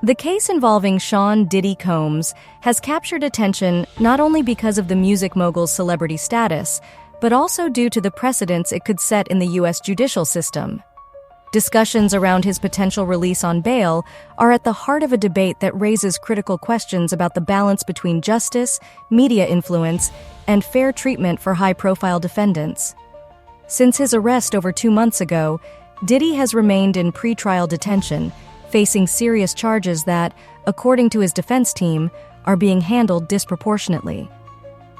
The case involving Sean "Diddy" Combs has captured attention not only because of the music mogul's celebrity status, but also due to the precedents it could set in the U.S. judicial system. Discussions around his potential release on bail are at the heart of a debate that raises critical questions about the balance between justice, media influence, and fair treatment for high-profile defendants. Since his arrest over 2 months ago, Diddy has remained in pretrial detention, facing serious charges that, according to his defense team, are being handled disproportionately.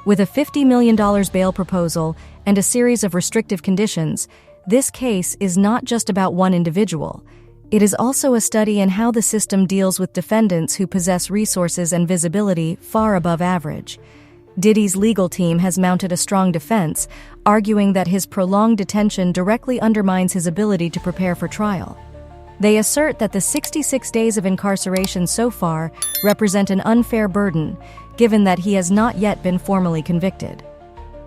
With a $50 million bail proposal and a series of restrictive conditions, this case is not just about one individual. It is also a study in how the system deals with defendants who possess resources and visibility far above average. Diddy's legal team has mounted a strong defense, arguing that his prolonged detention directly undermines his ability to prepare for trial. They assert that the 66 days of incarceration so far represent an unfair burden, given that he has not yet been formally convicted.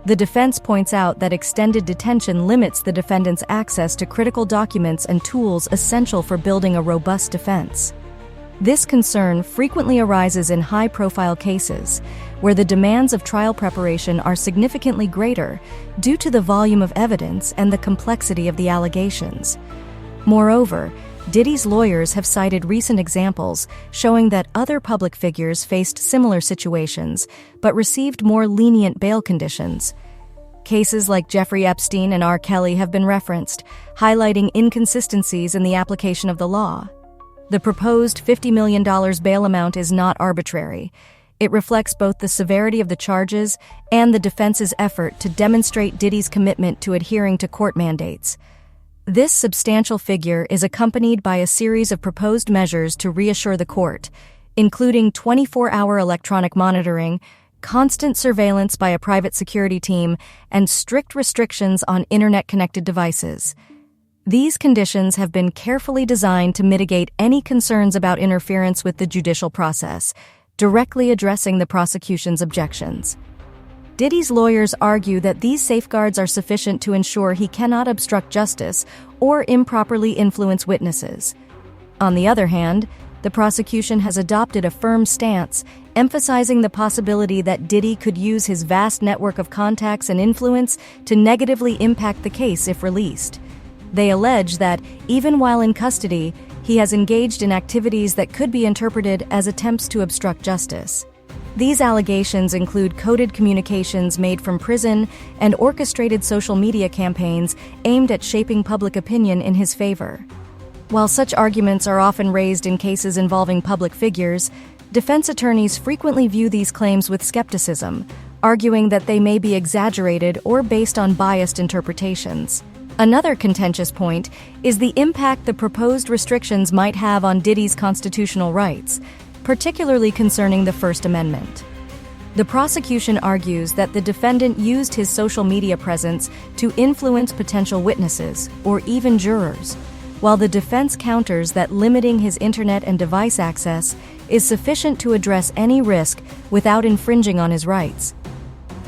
The defense points out that extended detention limits the defendant's access to critical documents and tools essential for building a robust defense. This concern frequently arises in high-profile cases, where the demands of trial preparation are significantly greater due to the volume of evidence and the complexity of the allegations. Moreover, Diddy's lawyers have cited recent examples showing that other public figures faced similar situations but received more lenient bail conditions. Cases like Jeffrey Epstein and R. Kelly have been referenced, highlighting inconsistencies in the application of the law. The proposed $50 million bail amount is not arbitrary. It reflects both the severity of the charges and the defense's effort to demonstrate Diddy's commitment to adhering to court mandates. This substantial figure is accompanied by a series of proposed measures to reassure the court, including 24-hour electronic monitoring, constant surveillance by a private security team, and strict restrictions on internet-connected devices. These conditions have been carefully designed to mitigate any concerns about interference with the judicial process, directly addressing the prosecution's objections. Diddy's lawyers argue that these safeguards are sufficient to ensure he cannot obstruct justice or improperly influence witnesses. On the other hand, the prosecution has adopted a firm stance, emphasizing the possibility that Diddy could use his vast network of contacts and influence to negatively impact the case if released. They allege that, even while in custody, he has engaged in activities that could be interpreted as attempts to obstruct justice. These allegations include coded communications made from prison and orchestrated social media campaigns aimed at shaping public opinion in his favor. While such arguments are often raised in cases involving public figures, defense attorneys frequently view these claims with skepticism, arguing that they may be exaggerated or based on biased interpretations. Another contentious point is the impact the proposed restrictions might have on Diddy's constitutional rights, particularly concerning the First Amendment. The prosecution argues that the defendant used his social media presence to influence potential witnesses or even jurors, while the defense counters that limiting his internet and device access is sufficient to address any risk without infringing on his rights.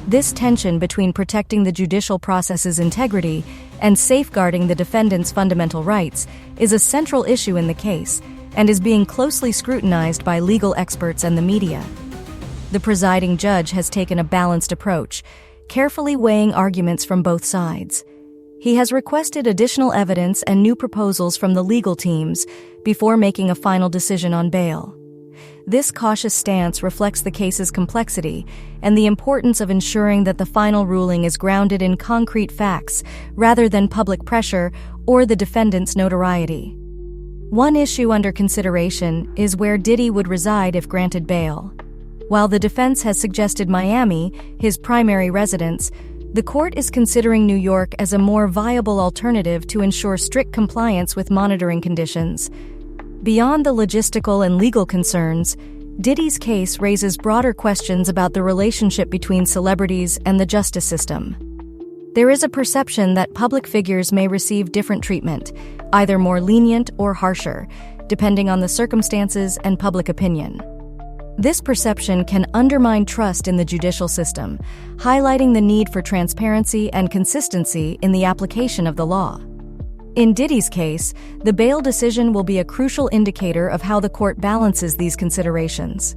This tension between protecting the judicial process's integrity and safeguarding the defendant's fundamental rights is a central issue in the case and is being closely scrutinized by legal experts and the media. The presiding judge has taken a balanced approach, carefully weighing arguments from both sides. He has requested additional evidence and new proposals from the legal teams before making a final decision on bail. This cautious stance reflects the case's complexity and the importance of ensuring that the final ruling is grounded in concrete facts rather than public pressure or the defendant's notoriety. One issue under consideration is where Diddy would reside if granted bail. While the defense has suggested Miami, his primary residence, the court is considering New York as a more viable alternative to ensure strict compliance with monitoring conditions. Beyond the logistical and legal concerns, Diddy's case raises broader questions about the relationship between celebrities and the justice system. There is a perception that public figures may receive different treatment, either more lenient or harsher, depending on the circumstances and public opinion. This perception can undermine trust in the judicial system, highlighting the need for transparency and consistency in the application of the law. In Diddy's case, the bail decision will be a crucial indicator of how the court balances these considerations.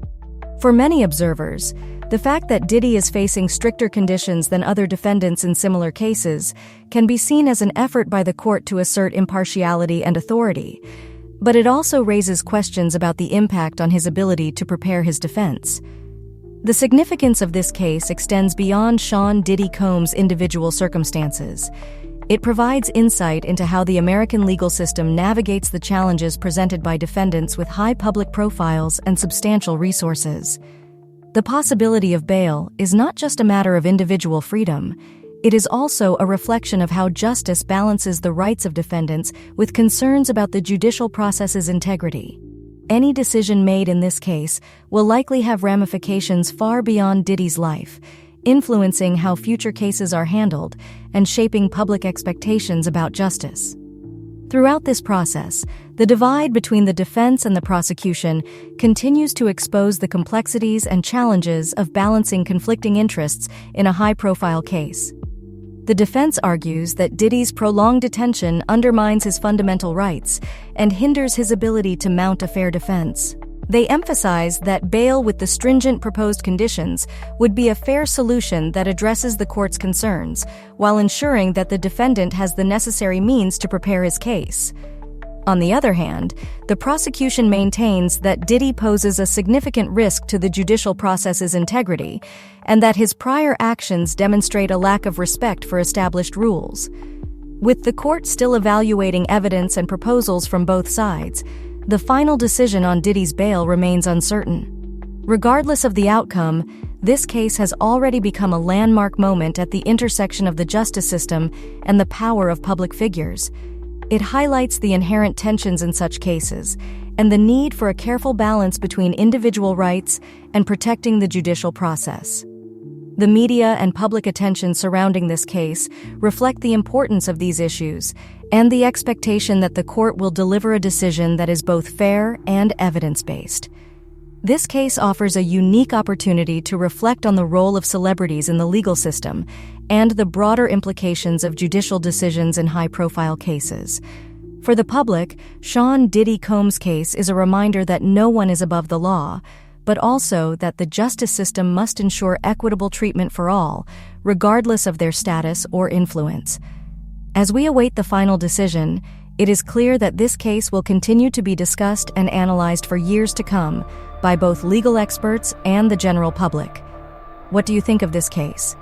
For many observers, the fact that Diddy is facing stricter conditions than other defendants in similar cases can be seen as an effort by the court to assert impartiality and authority, but it also raises questions about the impact on his ability to prepare his defense. The significance of this case extends beyond Sean Diddy Combs' individual circumstances. It provides insight into how the American legal system navigates the challenges presented by defendants with high public profiles and substantial resources. The possibility of bail is not just a matter of individual freedom, it is also a reflection of how justice balances the rights of defendants with concerns about the judicial process's integrity. Any decision made in this case will likely have ramifications far beyond Diddy's life, influencing how future cases are handled and shaping public expectations about justice. Throughout this process, the divide between the defense and the prosecution continues to expose the complexities and challenges of balancing conflicting interests in a high-profile case. The defense argues that Diddy's prolonged detention undermines his fundamental rights and hinders his ability to mount a fair defense. They emphasize that bail with the stringent proposed conditions would be a fair solution that addresses the court's concerns, while ensuring that the defendant has the necessary means to prepare his case. On the other hand, the prosecution maintains that Diddy poses a significant risk to the judicial process's integrity, and that his prior actions demonstrate a lack of respect for established rules. With the court still evaluating evidence and proposals from both sides, the final decision on Diddy's bail remains uncertain. Regardless of the outcome, this case has already become a landmark moment at the intersection of the justice system and the power of public figures. It highlights the inherent tensions in such cases and the need for a careful balance between individual rights and protecting the judicial process. The media and public attention surrounding this case reflect the importance of these issues and the expectation that the court will deliver a decision that is both fair and evidence-based. This case offers a unique opportunity to reflect on the role of celebrities in the legal system and the broader implications of judicial decisions in high-profile cases. For the public, Sean Diddy Combs' case is a reminder that no one is above the law, but also that the justice system must ensure equitable treatment for all, regardless of their status or influence. As we await the final decision, it is clear that this case will continue to be discussed and analyzed for years to come by both legal experts and the general public. What do you think of this case?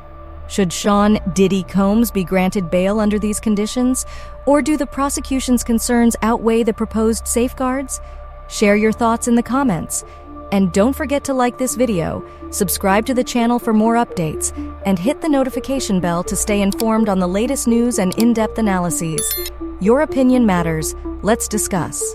Should Sean Diddy Combs be granted bail under these conditions, or do the prosecution's concerns outweigh the proposed safeguards? Share your thoughts in the comments. And don't forget to like this video, subscribe to the channel for more updates, and hit the notification bell to stay informed on the latest news and in-depth analyses. Your opinion matters. Let's discuss.